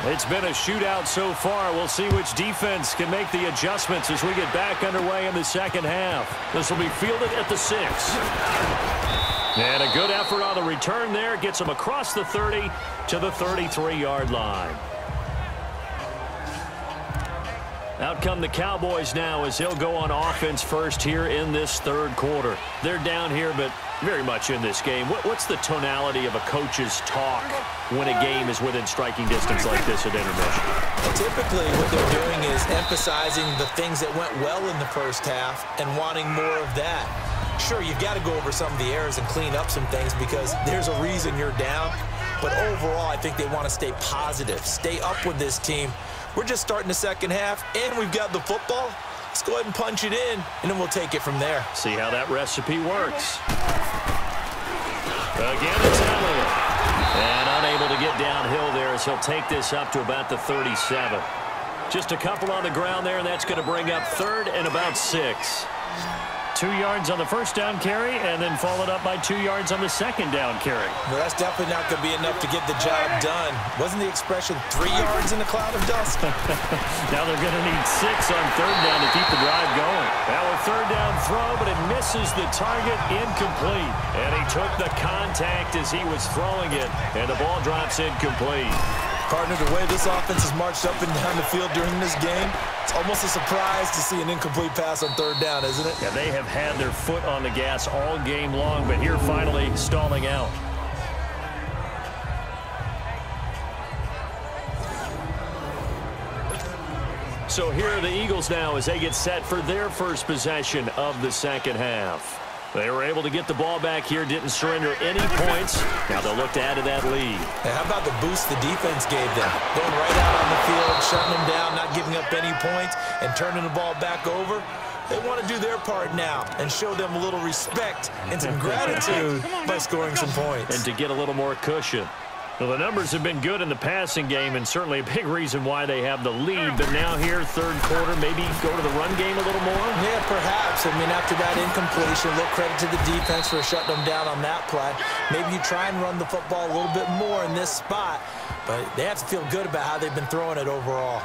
It's been a shootout so far. We'll see which defense can make the adjustments as we get back underway in the second half. This will be fielded at the 6. And a good effort on the return there. Gets them across the 30 to the 33-yard line. Out come the Cowboys now as he'll go on offense first here in this third quarter. They're down here, but very much in this game. What's the tonality of a coach's talk when a game is within striking distance like this at intermission? Well, typically what they're doing is emphasizing the things that went well in the first half and wanting more of that. Sure, you've got to go over some of the errors and clean up some things because there's a reason you're down. But overall, I think they want to stay positive, stay up with this team. We're just starting the second half, and we've got the football. Let's go ahead and punch it in, and then we'll take it from there. See how that recipe works. Again, it's Elliott. And unable to get downhill there as he'll take this up to about the 37. Just a couple on the ground there, and that's going to bring up third and about 6. 2 yards on the first down carry, and then followed up by 2 yards on the second down carry. Well, that's definitely not going to be enough to get the job done. Wasn't the expression 3 yards in a cloud of dust? Now they're going to need 6 on third down to keep the drive going. Now a third down throw, but it misses the target, incomplete. And he took the contact as he was throwing it, and the ball drops incomplete. Partner, the way this offense has marched up and down the field during this game, it's almost a surprise to see an incomplete pass on third down, isn't it? Yeah, they have had their foot on the gas all game long, but here finally stalling out. So here are the Eagles now as they get set for their first possession of the second half. They were able to get the ball back here, didn't surrender any points. Now they'll look to add to that lead. Hey, how about the boost the defense gave them? Going right out on the field, shutting them down, not giving up any points, and turning the ball back over. They want to do their part now and show them a little respect and some gratitude by scoring some points. And to get a little more cushion. Well, the numbers have been good in the passing game and certainly a big reason why they have the lead. But now here, third quarter, maybe go to the run game a little more? Yeah, perhaps. I mean, after that incompletion, a little credit to the defense for shutting them down on that play. Maybe you try and run the football a little bit more in this spot. But they have to feel good about how they've been throwing it overall.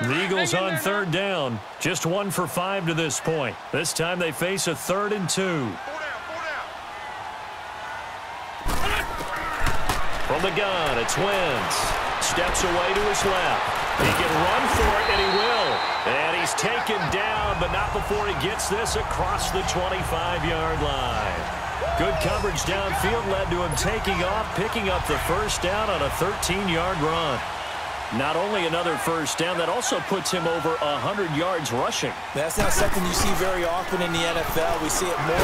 The Eagles on third down. Just 1 for 5 to this point. This time they face a 3rd and 2. From the gun, it's Wentz. Steps away to his left. He can run for it, and he will. And he's taken down, but not before he gets this across the 25-yard line. Good coverage downfield led to him taking off, picking up the first down on a 13-yard run. Not only another first down, that also puts him over 100 yards rushing. That's not something you see very often in the NFL. We see it more.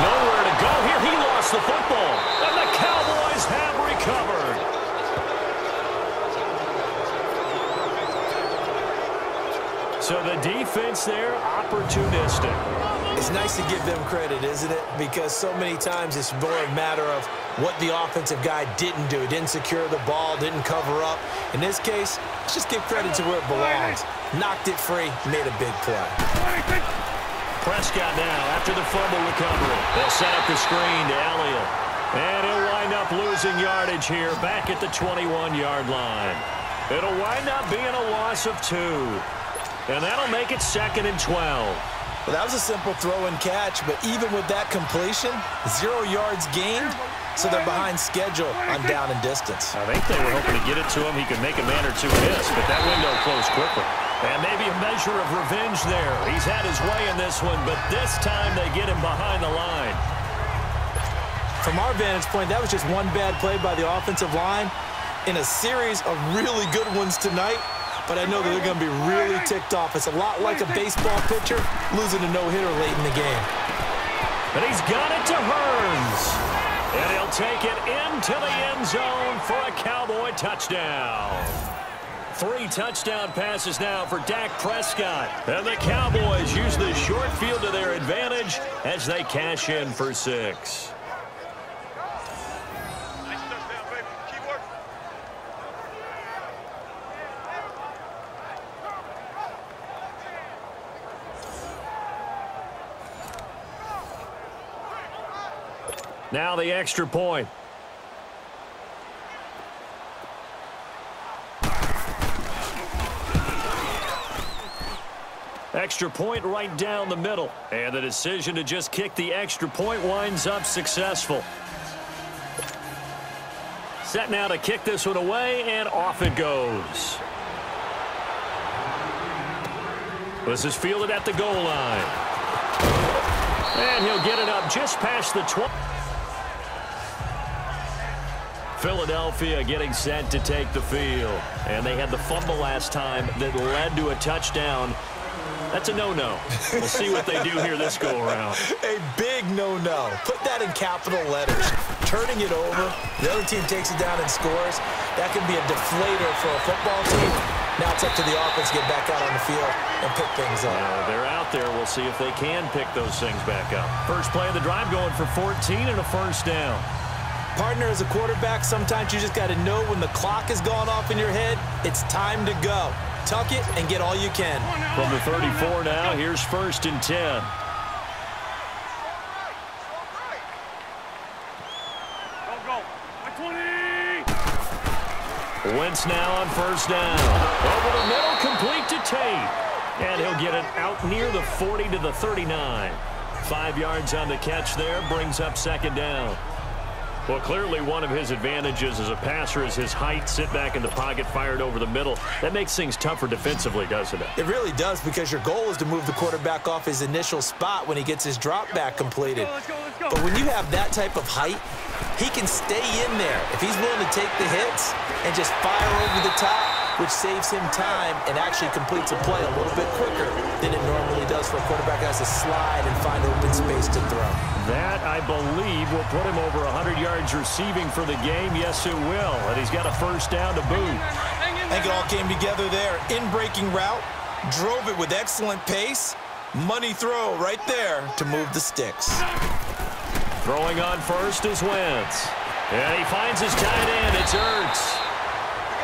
Nowhere to go here. He lost the football. And the Cowboys have recovered. So the defense there, opportunistic. It's nice to give them credit, isn't it? Because so many times it's more a matter of what the offensive guy didn't do. Didn't secure the ball, didn't cover up. In this case, let's just give credit to where it belongs. Knocked it free, made a big play. Prescott now after the fumble recovery. They'll set up the screen to Elliott. And he'll wind up losing yardage here back at the 21-yard line. It'll wind up being a loss of 2. And that'll make it 2nd and 12. Well, that was a simple throw and catch, but even with that completion, 0 yards gained, so they're behind schedule on down and distance. I think they were hoping to get it to him. He could make a man or two miss, but that window closed quickly. And maybe a measure of revenge there. He's had his way in this one, but this time they get him behind the line. From our vantage point, that was just one bad play by the offensive line in a series of really good ones tonight. But I know that they're going to be really ticked off. It's a lot like a baseball pitcher losing a no-hitter late in the game. But he's got it to Hearns. And he'll take it into the end zone for a Cowboy touchdown. 3 touchdown passes now for Dak Prescott. And the Cowboys use the short field to their advantage as they cash in for 6. Now the extra point. Extra point right down the middle. And the decision to just kick the extra point winds up successful. Set now to kick this one away, and off it goes. This is fielded at the goal line. And he'll get it up just past the 20. Philadelphia getting set to take the field. And they had the fumble last time that led to a touchdown. That's a no-no. We'll see what they do here this go-around. A big no-no. Put that in capital letters. Turning it over, the other team takes it down and scores. That can be a deflator for a football team. Now it's up to the offense to get back out on the field and pick things up. They're out there. We'll see if they can pick those things back up. First play of the drive going for 14 and a first down. Partner, as a quarterback, sometimes you just got to know when the clock has gone off in your head, it's time to go. Tuck it and get all you can. From the 34 now, here's 1st and 10. Wentz now on first down. Over the middle, complete to Tate. And he'll get it out near the 40 to the 39. 5 yards on the catch there, brings up 2nd down. Well, clearly one of his advantages as a passer is his height. Sit back in the pocket, fired over the middle. That makes things tougher defensively, doesn't it? It really does, because your goal is to move the quarterback off his initial spot when he gets his drop back completed. Let's go. But when you have that type of height, he can stay in there if he's willing to take the hits and just fire over the top, which saves him time and actually completes a play a little bit quicker than it normally does for a quarterback who has to slide and find open space to throw. That, I believe, will put him over 100 yards receiving for the game. Yes, it will. And he's got a first down to boot. I think it all came together there. In-breaking route, drove it with excellent pace. Money throw right there to move the sticks. Throwing on first is Wentz. And he finds his tight end. It's Ertz.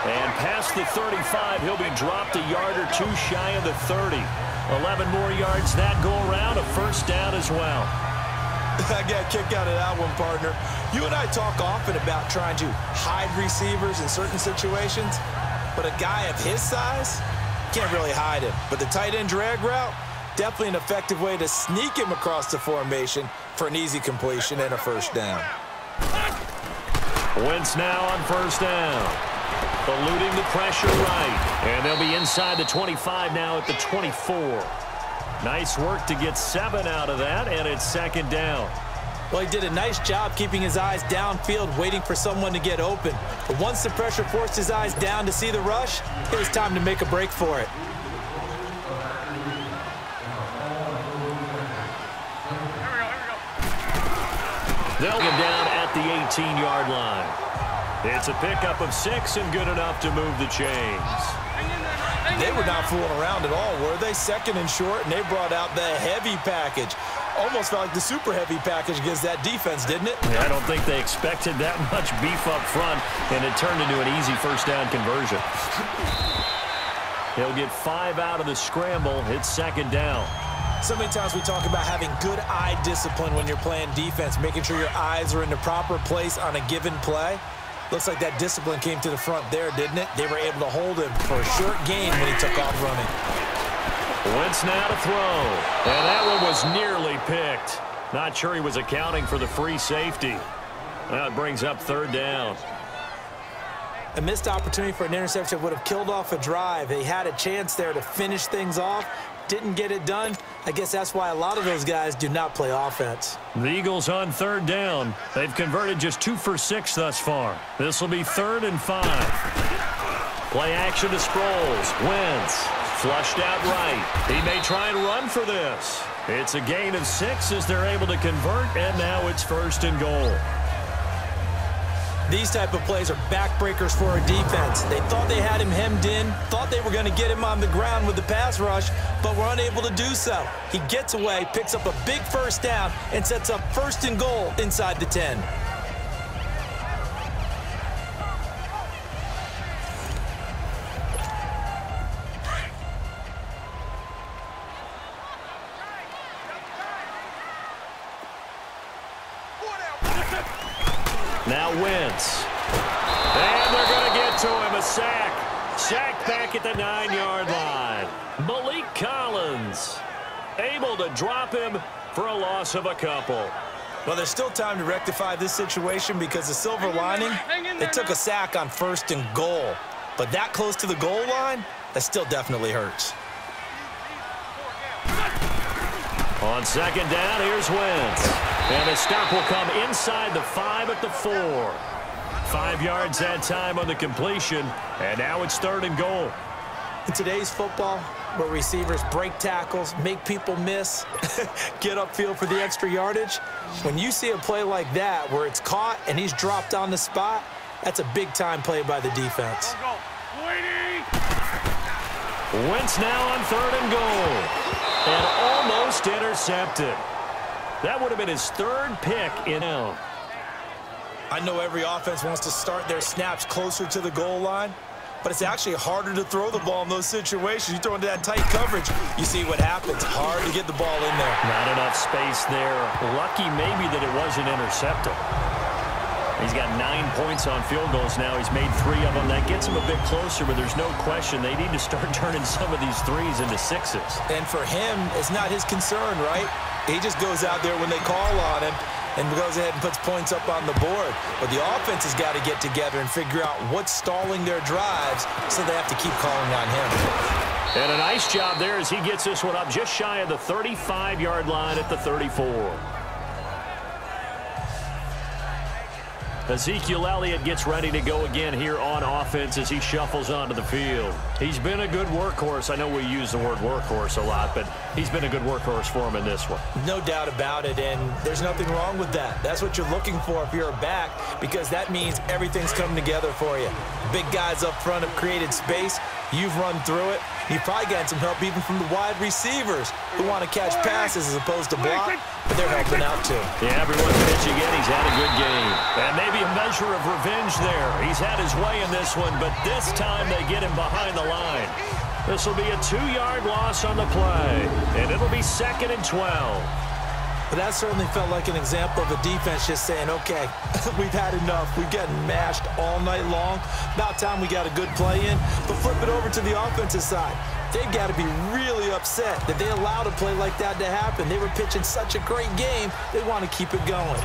And past the 35, he'll be dropped a yard or two shy of the 30. 11 more yards that go around, a first down as well. I got a kick out of that one, partner. You and I talk often about trying to hide receivers in certain situations, but a guy of his size can't really hide him. But the tight end drag route, definitely an effective way to sneak him across the formation for an easy completion and a first down. Wentz now on first down. Eluding the pressure right. And they'll be inside the 25 now at the 24. Nice work to get 7 out of that, and it's 2nd down. Well, he did a nice job keeping his eyes downfield, waiting for someone to get open. But once the pressure forced his eyes down to see the rush, it was time to make a break for it. They'll get down at the 18-yard line. It's a pickup of 6 and good enough to move the chains. They were not fooling around at all, were they? 2nd and short, and they brought out the heavy package. Almost felt like the super heavy package against that defense, didn't it? Yeah, I don't think they expected that much beef up front, and it turned into an easy first down conversion. He'll get 5 out of the scramble. It's 2nd down. So many times we talk about having good eye discipline when you're playing defense, making sure your eyes are in the proper place on a given play. Looks like that discipline came to the front there, didn't it? They were able to hold him for a short gain when he took off running. Wentz now to throw. And that one was nearly picked. Not sure he was accounting for the free safety. Now it brings up 3rd down. A missed opportunity for an interception would have killed off a drive. They had a chance there to finish things off. Didn't get it done. I guess that's why a lot of those guys do not play offense. The Eagles on 3rd down. They've converted just 2 for 6 thus far. This will be 3rd and 5. Play action to Sproles. Wentz flushed out right. He may try and run for this. It's a gain of 6 as they're able to convert, and now it's 1st and goal. These type of plays are backbreakers for a defense. They thought they had him hemmed in, thought they were going to get him on the ground with the pass rush, but were unable to do so. He gets away, picks up a big first down, and sets up 1st and goal inside the 10. Now Wentz. And they're going to get to him. A sack. Sack back at the 9-yard line. Malik Collins able to drop him for a loss of a couple. Well, there's still time to rectify this situation because the silver lining, they took a sack on 1st and goal. But that close to the goal line, that still definitely hurts. On 2nd down, here's Wentz. And the stop will come inside the 5 at the 4. 5 yards that time on the completion, and now it's 3rd and goal. In today's football, where receivers break tackles, make people miss, get upfield for the extra yardage, when you see a play like that where it's caught and he's dropped on the spot, that's a big-time play by the defense. Wentz now on 3rd and goal, and almost intercepted. That would have been his 3rd pick in now. I know every offense wants to start their snaps closer to the goal line, but it's actually harder to throw the ball in those situations. You throw into that tight coverage, you see what happens. Hard to get the ball in there. Not enough space there. Lucky maybe that it wasn't intercepted. He's got 9 points on field goals now. He's made 3 of them. That gets him a bit closer, but there's no question they need to start turning some of these 3s into 6s. And for him, it's not his concern, right? He just goes out there when they call on him and goes ahead and puts points up on the board. But the offense has got to get together and figure out what's stalling their drives, so they have to keep calling on him. And a nice job there as he gets this one up just shy of the 35-yard line at the 34. Ezekiel Elliott gets ready to go again here on offense as he shuffles onto the field. He's been a good workhorse. I know we use the word workhorse a lot, but he's been a good workhorse for him in this one. No doubt about it, and there's nothing wrong with that. That's what you're looking for if you're a back, because that means everything's coming together for you. Big guys up front have created space. You've run through it. You've probably gotten some help even from the wide receivers who want to catch passes as opposed to block, but they're helping out too. Yeah, everyone's pitching in. He's had a good game. And maybe a measure of revenge there. He's had his way in this one, but this time they get him behind the line. This will be a 2-yard loss on the play, and it'll be 2nd and 12. But that certainly felt like an example of a defense just saying, okay, we've had enough. We've gotten mashed all night long. About time we got a good play in. But flip it over to the offensive side. They've got to be really upset that they allowed a play like that to happen. They were pitching such a great game, they want to keep it going.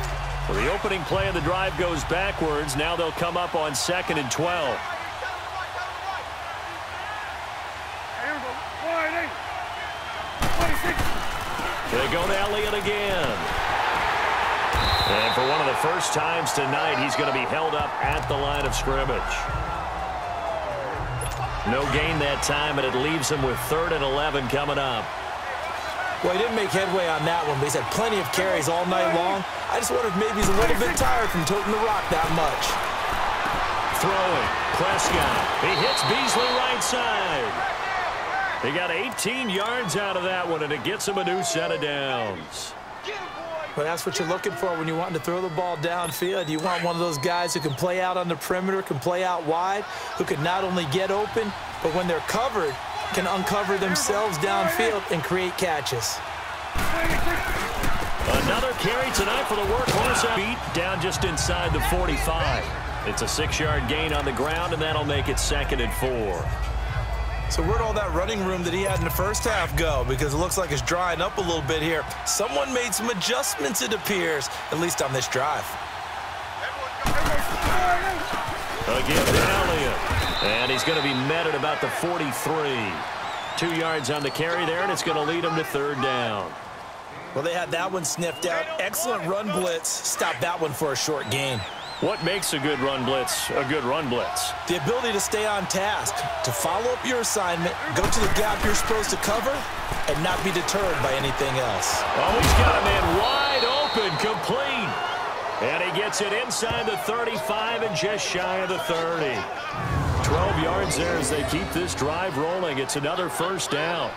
Well, the opening play of the drive goes backwards. Now they'll come up on 2nd and 12. They go to Elliott again. And for one of the first times tonight, he's going to be held up at the line of scrimmage. No gain that time, and it leaves him with 3rd and 11 coming up. Well, he didn't make headway on that one, but he's had plenty of carries all night long. I just wonder if maybe he's a little bit tired from toting the rock that much. Throwing, Prescott. He hits Beasley right side. He got 18 yards out of that one, and it gets him a new set of downs. Well, that's what you're looking for when you want to throw the ball downfield. You want one of those guys who can play out on the perimeter, can play out wide, who can not only get open, but when they're covered, can uncover themselves downfield and create catches. Another carry tonight for the workhorse. Beat down just inside the 45. It's a 6-yard gain on the ground, and that'll make it 2nd and 4. So where'd all that running room that he had in the first half go? Because it looks like it's drying up a little bit here. Someone made some adjustments, it appears, at least on this drive. Again to Elliott. And he's going to be met at about the 43. 2 yards on the carry there, and it's going to lead him to 3rd down. Well, they had that one sniffed out. Excellent run blitz. Stopped that one for a short gain. What makes a good run blitz a good run blitz? The ability to stay on task, to follow up your assignment, go to the gap you're supposed to cover, and not be deterred by anything else. Oh, he's got a man wide open, complete. And he gets it inside the 35 and just shy of the 30. 12 yards there as they keep this drive rolling. It's another 1st down.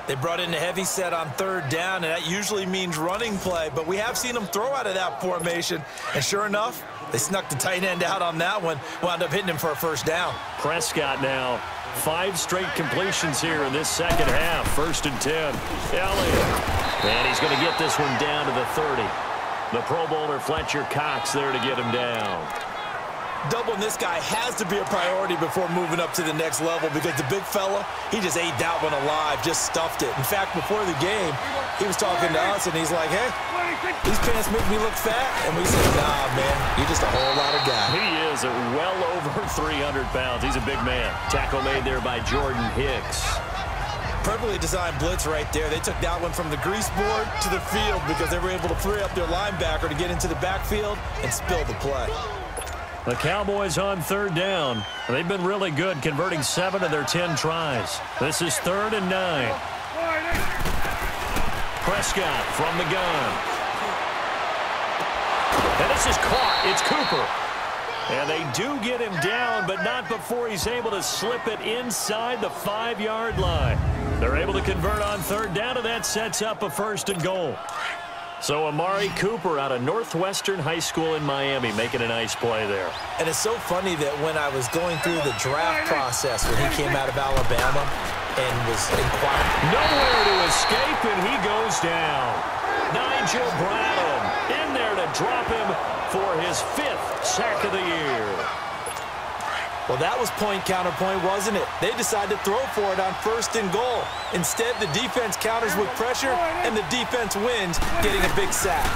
They brought in a heavy set on 3rd down, and that usually means running play, but we have seen them throw out of that formation, and sure enough, they snuck the tight end out on that one, wound up hitting him for a 1st down. Prescott now, 5 straight completions here in this 2nd half. 1st and 10. Elliott. And he's going to get this one down to the 30. The Pro Bowler Fletcher Cox there to get him down. Doubling this guy has to be a priority before moving up to the next level because the big fella, he just ate that one alive, just stuffed it. In fact, before the game, he was talking to us, and he's like, hey, these pants make me look fat. And we said, nah, man, you're just a whole lot of guy. He is well over 300 pounds. He's a big man. Tackle made there by Jordan Hicks. Perfectly designed blitz right there. They took that one from the grease board to the field because they were able to free up their linebacker to get into the backfield and spill the play. The Cowboys on third down. They've been really good, converting 7 of their 10 tries. This is 3rd and 9. Prescott from the gun. And this is caught. It's Cooper. And they do get him down, but not before he's able to slip it inside the 5-yard line. They're able to convert on third down, and that sets up a 1st and goal. So Amari Cooper out of Northwestern High School in Miami making a nice play there. And it's so funny that when I was going through the draft process when he came out of Alabama and was inquiring. Nowhere to escape, and he goes down. Nigel Bradham in there to drop him for his 5th sack of the year. Well, that was point counterpoint, wasn't it? They decided to throw for it on 1st and goal. Instead, the defense counters with pressure, and the defense wins, getting a big sack.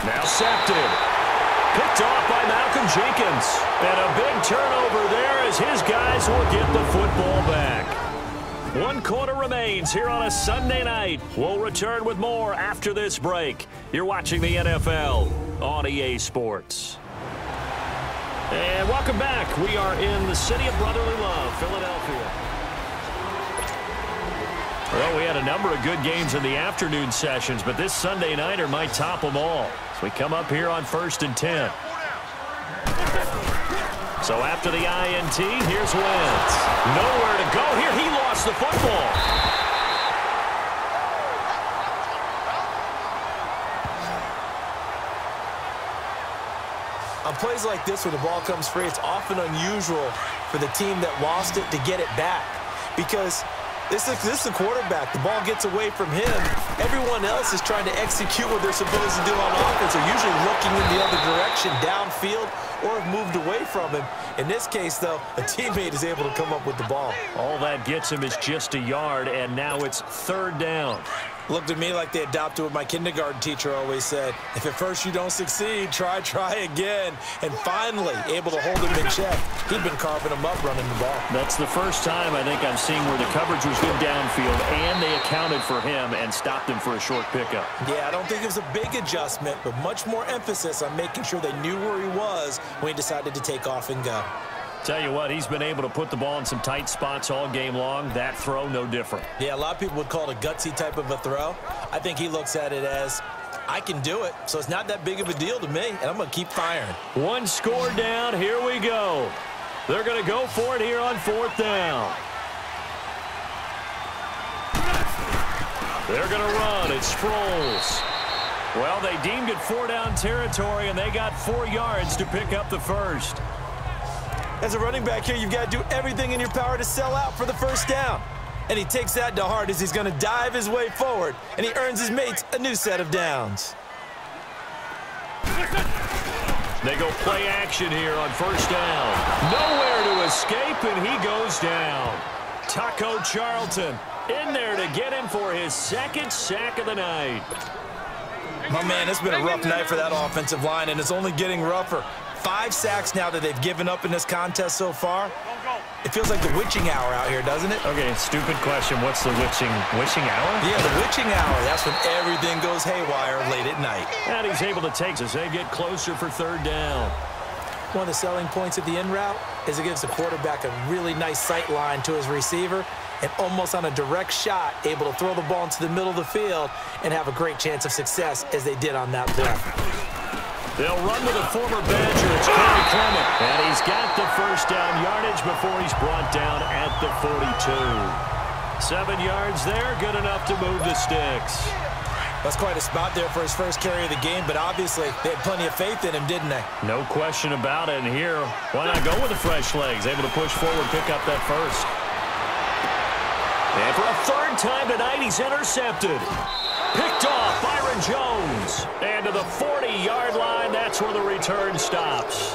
Now Sefton. Picked off by Malcolm Jenkins. And a big turnover there as his guys will get the football back. 1 quarter remains here on a Sunday night. We'll return with more after this break. You're watching the NFL on EA Sports. And welcome back. We are in the city of brotherly love, Philadelphia. Well, we had a number of good games in the afternoon sessions, but this Sunday nighter might top them all. So we come up here on 1st and 10. So after the INT, here's Wentz. Nowhere to go here. He lost the football. On plays like this where the ball comes free, it's often unusual for the team that lost it to get it back because this is the quarterback. The ball gets away from him. Everyone else is trying to execute what they're supposed to do on offense. They're usually looking in the other direction, downfield, or have moved away from him. In this case, though, a teammate is able to come up with the ball. All that gets him is just a yard, and now it's 3rd down. Looked at me like they adopted what my kindergarten teacher always said. If at first you don't succeed, try again. And finally, able to hold him in check. He'd been carving him up running the ball. That's the first time I think I'm seeing where the coverage was good downfield, and they accounted for him and stopped him for a short pickup. Yeah, I don't think it was a big adjustment, but much more emphasis on making sure they knew where he was when he decided to take off and go. Tell you what, he's been able to put the ball in some tight spots all game long. That throw, no different. Yeah, a lot of people would call it a gutsy type of a throw. I think he looks at it as, I can do it, so it's not that big of a deal to me, and I'm going to keep firing. 1 score down. Here we go. They're going to go for it here on 4th down. They're going to run. It's Sproles. Well, they deemed it 4-down territory, and they got 4 yards to pick up the 1st. As a running back here, you've got to do everything in your power to sell out for the 1st down. And he takes that to heart as he's going to dive his way forward, and he earns his mates a new set of downs. They go play action here on 1st down. Nowhere to escape, and he goes down. Taco Charlton in there to get him for his 2nd sack of the night. My man, it's been a rough night for that offensive line, and it's only getting rougher. 5 sacks now that they've given up in this contest so far. It feels like the witching hour out here, doesn't it? Okay, stupid question. What's the witching hour? Yeah, the witching hour. That's when everything goes haywire late at night. And he's able to take as they get closer for 3rd down. One of the selling points of the in route is it gives the quarterback a really nice sight line to his receiver and almost on a direct shot able to throw the ball into the middle of the field and have a great chance of success as they did on that play. They'll run with a former Badger. It's Corey Clement. And he's got the 1st down yardage before he's brought down at the 42. 7 yards there, good enough to move the sticks. That's quite a spot there for his first carry of the game, but obviously they had plenty of faith in him, didn't they? No question about it. And here, why not go with the fresh legs? Able to push forward, pick up that 1st. And for a 3rd time tonight, he's intercepted. Picked off, Byron Jones. And to the return stops.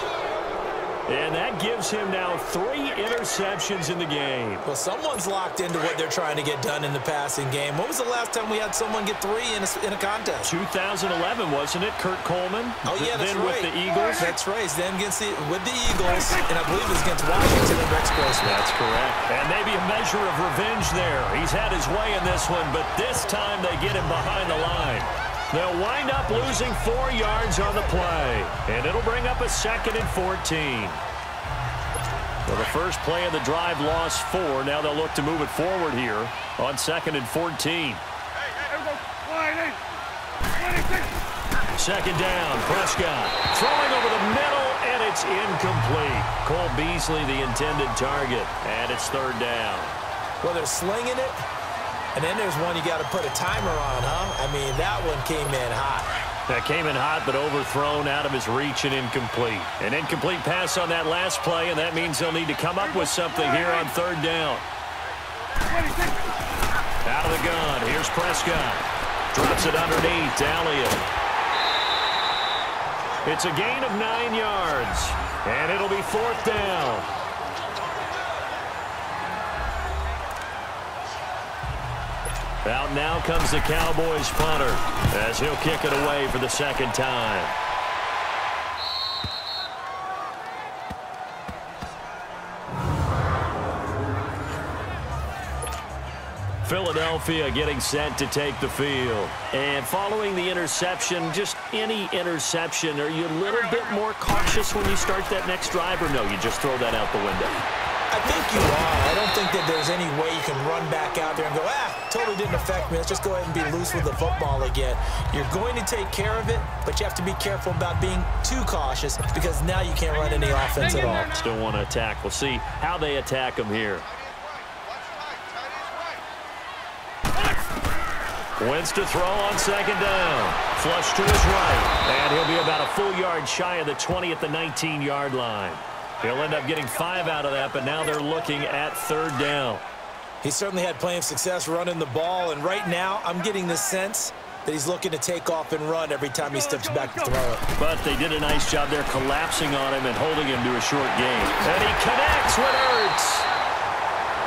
And that gives him now 3 interceptions in the game. Well, someone's locked into what they're trying to get done in the passing game. When was the last time we had someone get 3 in a contest? 2011, wasn't it, Kurt Coleman? Oh, yeah, that's then right. With the Eagles? That's right. Then with the Eagles, and I believe it was against Washington and Rex Grossman. That's correct. And maybe a measure of revenge there. He's had his way in this one, but this time they get him behind the line. They'll wind up losing 4 yards on the play, and it'll bring up a 2nd and 14. Well, the first play of the drive lost 4. Now they'll look to move it forward here on 2nd and 14. Second down, Prescott throwing over the middle, and it's incomplete. Cole Beasley, the intended target, and it's 3rd down. Well, they're slinging it, and then there's one you got to put a timer on, huh? I mean, that one came in hot. That came in hot, but overthrown, out of his reach, and incomplete. An incomplete pass on that last play, and that means they'll need to come up with something here on 3rd down. Out of the gun, here's Prescott. Drops it underneath to Elliott. It's a gain of 9 yards, and it'll be 4th down. Out now comes the Cowboys punter as he'll kick it away for the 2nd time. Philadelphia getting set to take the field. And following the interception, just any interception, are you a little bit more cautious when you start that next drive, or no, you just throw that out the window? I think you are. I don't think that there's any way you can run back out there and go, totally didn't affect me. Let's just go ahead and be loose with the football again. You're going to take care of it, but you have to be careful about being too cautious because now you can't run any offense at all. Still want to attack. We'll see how they attack him here. Wentz to throw on 2nd down. Flush to his right. And he'll be about a full yard shy of the 20 at the 19-yard line. He'll end up getting 5 out of that, but now they're looking at 3rd down. He certainly had plenty of success running the ball, and right now I'm getting the sense that he's looking to take off and run every time he steps back to throw it. But they did a nice job there collapsing on him and holding him to a short gain. And he connects with Ertz.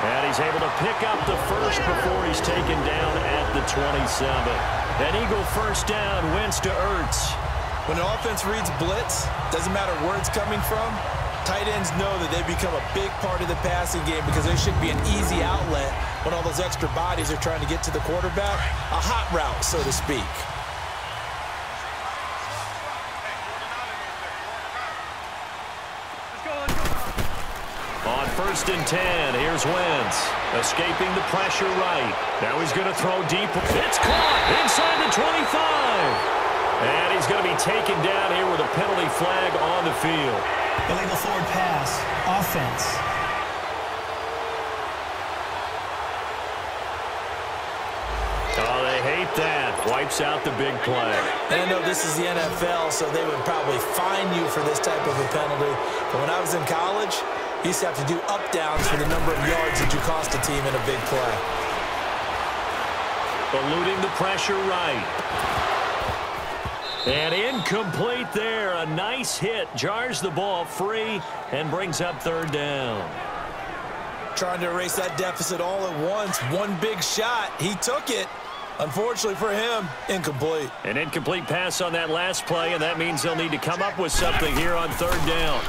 And he's able to pick up the first before he's taken down at the 27. An Eagle 1st down, Wentz to Ertz. When an offense reads blitz, doesn't matter where it's coming from, tight ends know that they become a big part of the passing game because there should be an easy outlet when all those extra bodies are trying to get to the quarterback. A hot route, so to speak. On 1st and 10, here's Wentz. Escaping the pressure right. Now he's going to throw deep. It's caught inside the 25. And he's going to be taken down here with a penalty flag on the field. Illegal forward pass. Offense. Oh, they hate that. Wipes out the big play. And I know this is the NFL, so they would probably fine you for this type of a penalty. But when I was in college, you used to have to do up-downs for the number of yards that you cost a team in a big play. Eluding the pressure right. And incomplete there. A nice hit. Jars the ball free and brings up 3rd down. Trying to erase that deficit all at once. One big shot. He took it. Unfortunately for him, incomplete. An incomplete pass on that last play, and that means they'll need to come up with something here on 3rd down.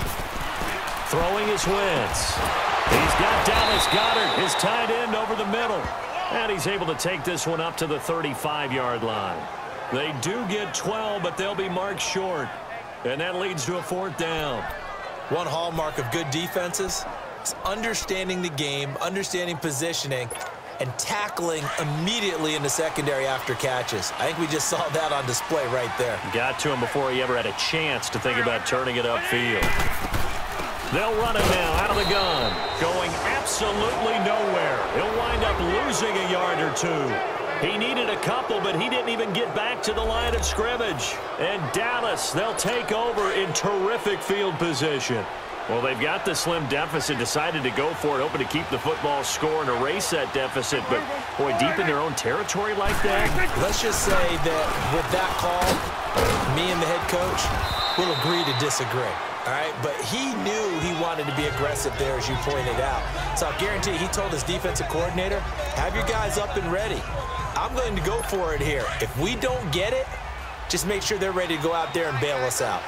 Throwing his Wentz. He's got Dallas Goedert, his tight end, over the middle. And he's able to take this one up to the 35-yard line. They do get 12, but they'll be marked short. And that leads to a 4th down. One hallmark of good defenses is understanding the game, understanding positioning, and tackling immediately in the secondary after catches. I think we just saw that on display right there. Got to him before he ever had a chance to think about turning it upfield. They'll run it now out of the gun. Going absolutely nowhere. He'll wind up losing a yard or 2. He needed a couple, but he didn't even get back to the line of scrimmage. And Dallas, they'll take over in terrific field position. Well, they've got the slim deficit, decided to go for it, hoping to keep the football score and erase that deficit. But, boy, deep in their own territory like that. Let's just say that with that call, me and the head coach will agree to disagree. All right, but he knew he wanted to be aggressive there, as you pointed out. So I guarantee you, he told his defensive coordinator, have your guys up and ready. I'm going to go for it here. If we don't get it, just make sure they're ready to go out there and bail us out.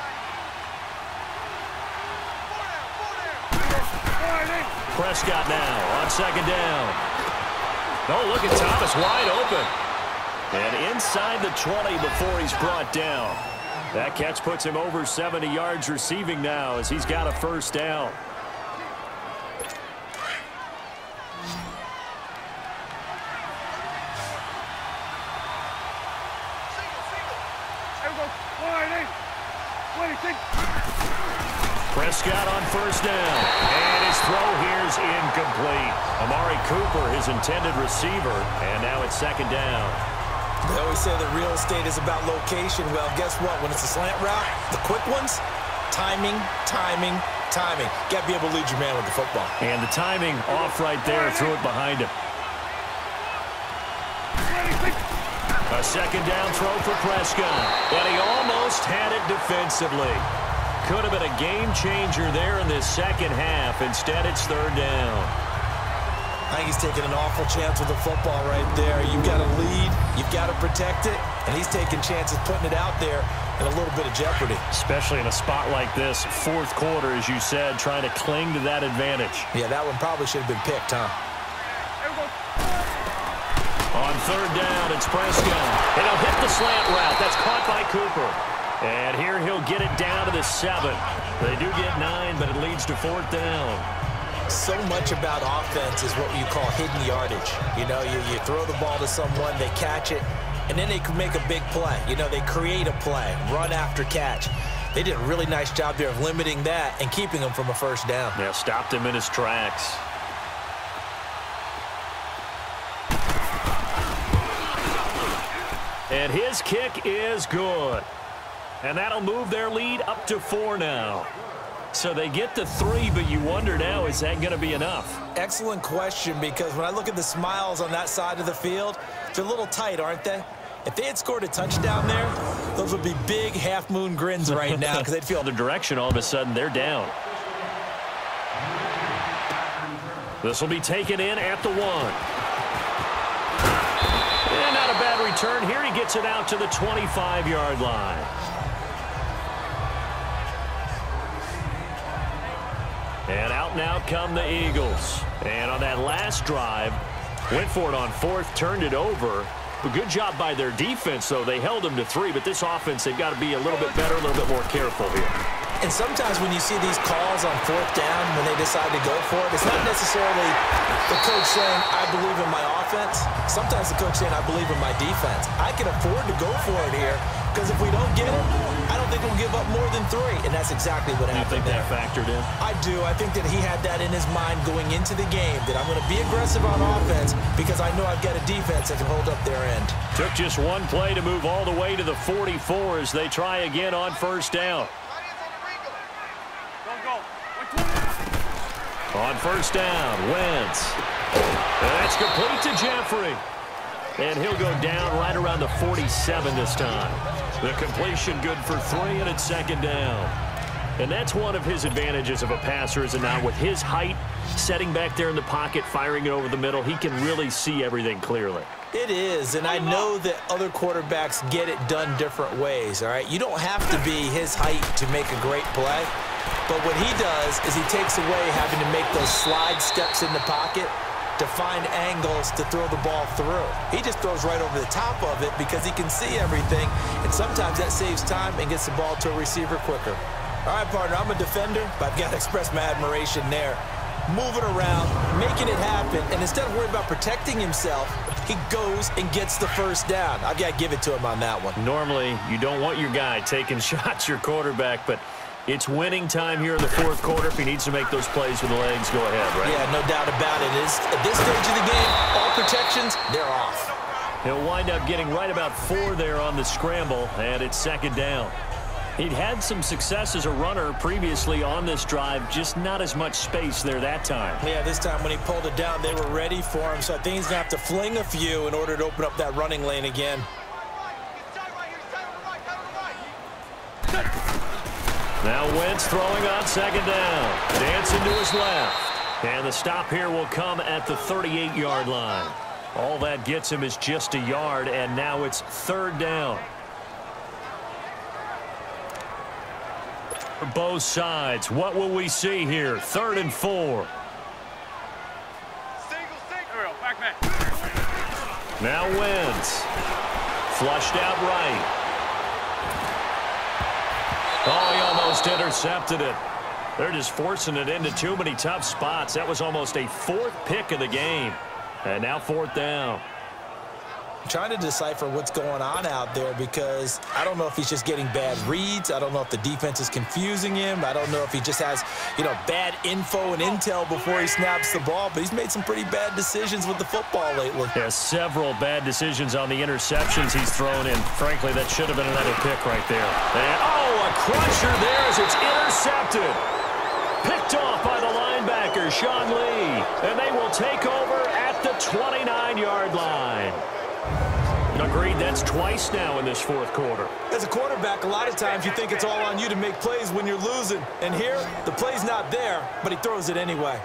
Prescott now on second down. Oh, look at Thomas wide open. And inside the 20 before he's brought down. That catch puts him over 70 yards receiving now as he's got a first down. Prescott on first down. And his throw here's incomplete. Amari Cooper, his intended receiver. And now it's second down. They always say that real estate is about location. Well, guess what? When it's a slant route, the quick ones, timing, timing, timing. Got to be able to lead your man with the football. And the timing off right there. Threw it behind him. A second down throw for Prescott. And he almost had it defensively. Could have been a game changer there in this second half. Instead, it's third down. I think he's taking an awful chance with the football right there. You've got to lead. You've got to protect it. And he's taking chances putting it out there in a little bit of jeopardy. Especially in a spot like this, fourth quarter, as you said, trying to cling to that advantage. Yeah, that one probably should have been picked, huh? On third down, it's Prescott. And he'll hit the slant route. That's caught by Cooper. And here he'll get it down to the 7. They do get 9, but it leads to fourth down. So much about offense is what you call hidden yardage. You know, you throw the ball to someone, they catch it, and then they can make a big play. You know, they create a play, run after catch. They did a really nice job there of limiting that and keeping him from a first down. Yeah, stopped him in his tracks. And his kick is good. And that'll move their lead up to 4 now. So they get to 3, but you wonder now, is that going to be enough? Excellent question, because when I look at the smiles on that side of the field, they're a little tight, aren't they? If they had scored a touchdown there, those would be big half-moon grins right now because they'd feel the direction. All of a sudden, they're down. This will be taken in at the 1. And not a bad return. Here he gets it out to the 25-yard line. And out now come the Eagles. And on that last drive, went for it on 4th, turned it over. A good job by their defense, though. They held them to 3, but this offense, they've got to be a little bit better, a little bit more careful here. And sometimes when you see these calls on 4th down, when they decide to go for it, it's not necessarily the coach saying, I believe in my offense. Sometimes the coach saying, I believe in my defense. I can afford to go for it here, because if we don't get it, I don't think we'll give up more than 3. And that's exactly what happened there. You think that factored in? I do. I think that he had that in his mind going into the game, that I'm going to be aggressive on offense because I know I've got a defense that can hold up their end. Took just one play to move all the way to the 44 as they try again on first down. On first down, Wentz. And that's complete to Jeffrey. And he'll go down right around the 47 this time. The completion good for 3, and it's second down. And that's one of his advantages of a passer, is now with his height, setting back there in the pocket, firing it over the middle, he can really see everything clearly. It is, and I know that other quarterbacks get it done different ways, all right? You don't have to be his height to make a great play, but what he does is he takes away having to make those slide steps in the pocket to find angles to throw the ball through. He just throws right over the top of it because he can see everything, and sometimes that saves time and gets the ball to a receiver quicker. All right, partner, I'm a defender, but I've got to express my admiration there. Moving around, making it happen, and instead of worrying about protecting himself, he goes and gets the first down. I've got to give it to him on that one. Normally, you don't want your guy taking shots, your quarterback, but it's winning time here in the fourth quarter. If he needs to make those plays with the legs, go ahead, right? Yeah, no doubt about it. At this stage of the game, all protections, they're off. He'll wind up getting right about 4 there on the scramble, and it's second down. He'd had some success as a runner previously on this drive, just not as much space there that time. Yeah, this time when he pulled it down, they were ready for him, so I think he's going to have to fling a few in order to open up that running lane again. Now Wentz throwing on second down. Dancing to his left. And the stop here will come at the 38-yard line. All that gets him is just a yard, and now it's third down. For both sides, what will we see here? 3rd and 4. Now Wentz. Flushed out right. Oh, he almost intercepted it. They're just forcing it into too many tough spots. That was almost a 4th pick of the game. And now 4th down. I'm trying to decipher what's going on out there because I don't know if he's just getting bad reads. I don't know if the defense is confusing him. I don't know if he just has, bad info and intel before he snaps the ball. But he's made some pretty bad decisions with the football lately. Yeah, several bad decisions on the interceptions he's thrown in. Frankly, that should have been another pick right there. And, a crusher there as it's intercepted. Picked off by the linebacker, Sean Lee. And they will take over at the 29-yard line. Agreed, that's twice now in this 4th quarter. As a quarterback, a lot of times you think it's all on you to make plays when you're losing. And here, the play's not there, but he throws it anyway.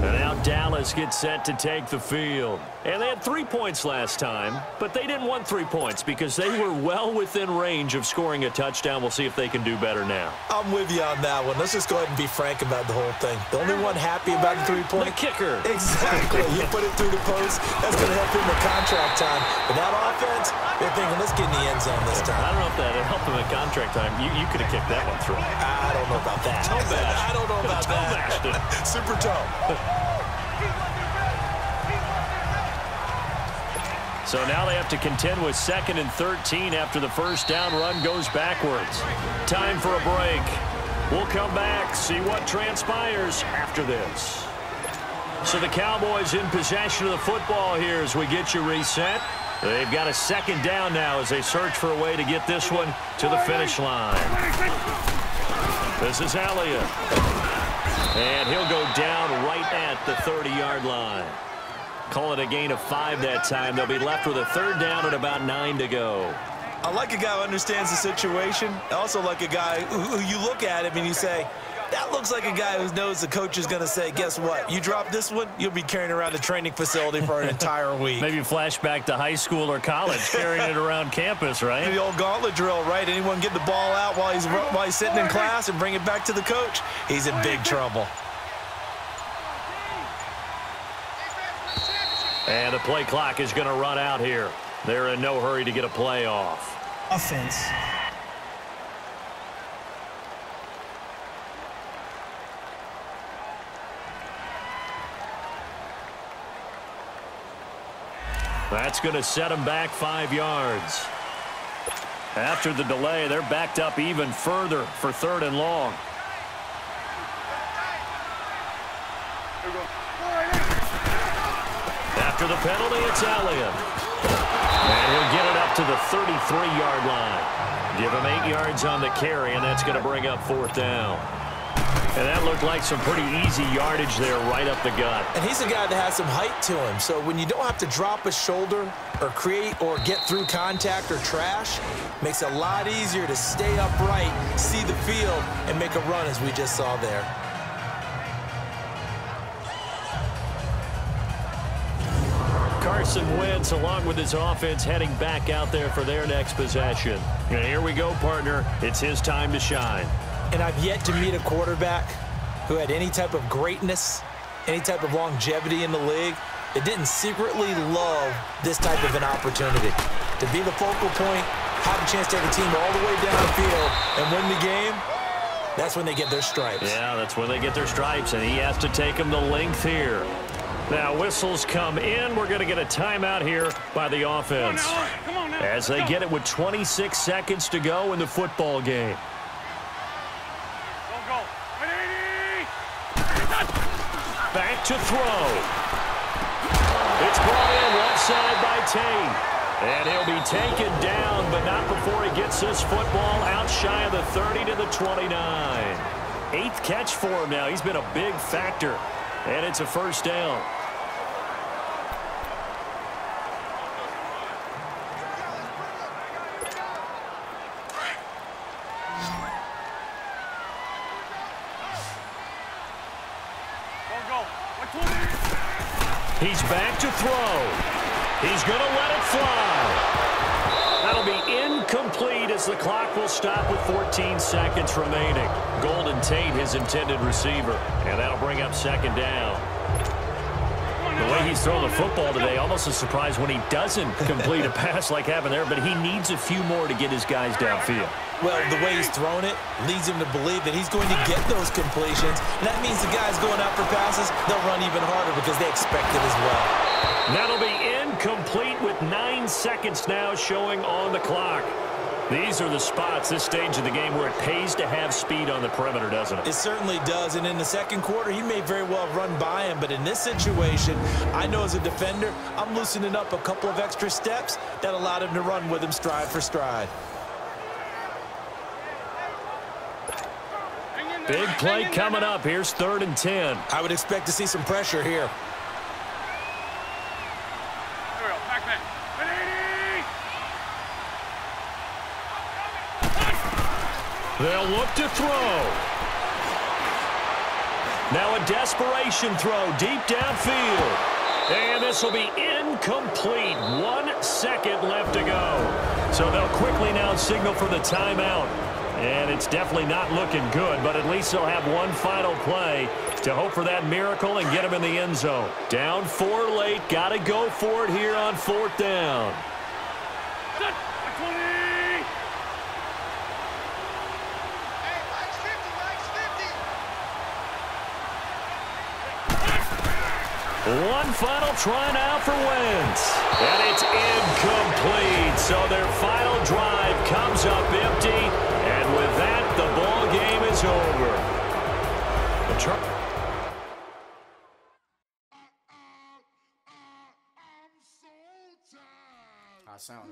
And now Dallas gets set to take the field. And they had 3 points last time, but they didn't want 3 points because they were well within range of scoring a touchdown. We'll see if they can do better now. I'm with you on that one. Let's just go ahead and be frank about the whole thing. The only one happy about the 3-point? The kicker. Exactly. You put it through the post. That's going to help him in contract time. But that offense, they're thinking, let's get in the end zone this time. I don't know if that helped him in contract time. You could have kicked that one through. I don't know about that. I don't know about that. Super toe. So now they have to contend with 2nd and 13 after the first down run goes backwards. Time for a break. We'll come back, see what transpires after this. So the Cowboys in possession of the football here as we get you reset. They've got a 2nd down now as they search for a way to get this one to the finish line. This is Elliott. And he'll go down right at the 30-yard line. Call it a gain of 5 that time. They'll be left with a 3rd down and about 9 to go. I like a guy who understands the situation. I also like a guy who you look at him and you say, that looks like a guy who knows the coach is going to say, guess what? You drop this one, you'll be carrying around the training facility for an entire week. Maybe flashback to high school or college, carrying it around campus, right? The old gauntlet drill, right? Anyone get the ball out while he's sitting in class and bring it back to the coach? He's in big trouble. And the play clock is going to run out here. They're in no hurry to get a play off. Offense. That's going to set them back 5 yards. After the delay, they're backed up even further for 3rd and long. After the penalty, it's Elliott. And he'll get it up to the 33-yard line. Give him 8 yards on the carry, and that's going to bring up 4th down. And that looked like some pretty easy yardage there right up the gut. And he's a guy that has some height to him. So when you don't have to drop a shoulder or create or get through contact or trash, makes it a lot easier to stay upright, see the field, and make a run as we just saw there. Carson Wentz, along with his offense, heading back out there for their next possession. And here we go, partner. It's his time to shine. And I've yet to meet a quarterback who had any type of greatness, any type of longevity in the league that didn't secretly love this type of an opportunity. To be the focal point, have a chance to take a team all the way downfield and win the game, that's when they get their stripes. Yeah, that's when they get their stripes, and he has to take them the length here. Now, whistles come in. We're going to get a timeout here by the offense. Come on now. As they get it with 26 seconds to go in the football game. Go. Back to throw. It's brought in left side by Tate. And he'll be taken down, but not before he gets this football out shy of the 30 to the 29. 8th catch for him now. He's been a big factor. And it's a first down. He's back to throw. He's going to let it fly. That'll be incomplete as the clock will stop with 14 seconds remaining. Golden Tate, his intended receiver. And that'll bring up second down. The way he's thrown the football today, almost a surprise when he doesn't complete a pass like happened there, but he needs a few more to get his guys downfield. Well, the way he's thrown it leads him to believe that he's going to get those completions. And that means the guys going out for passes, they'll run even harder because they expect it as well. That'll be incomplete with 9 seconds now showing on the clock. These are the spots, this stage of the game, where it pays to have speed on the perimeter, doesn't it? It certainly does, and in the second quarter, he may very well have run by him, but in this situation, I know as a defender, I'm loosening up a couple of extra steps that allowed him to run with him stride for stride. Big play coming up. Here's 3rd and 10. I would expect to see some pressure here. They'll look to throw. Now a desperation throw deep downfield. And this will be incomplete. 1 second left to go. So they'll quickly now signal for the timeout. And it's definitely not looking good, but at least they'll have one final play to hope for that miracle and get him in the end zone. Down 4 late. Got to go for it here on 4th down. One final try now for Wentz. And it's incomplete. So their final drive comes up empty. And with that, the ball game is over. I sound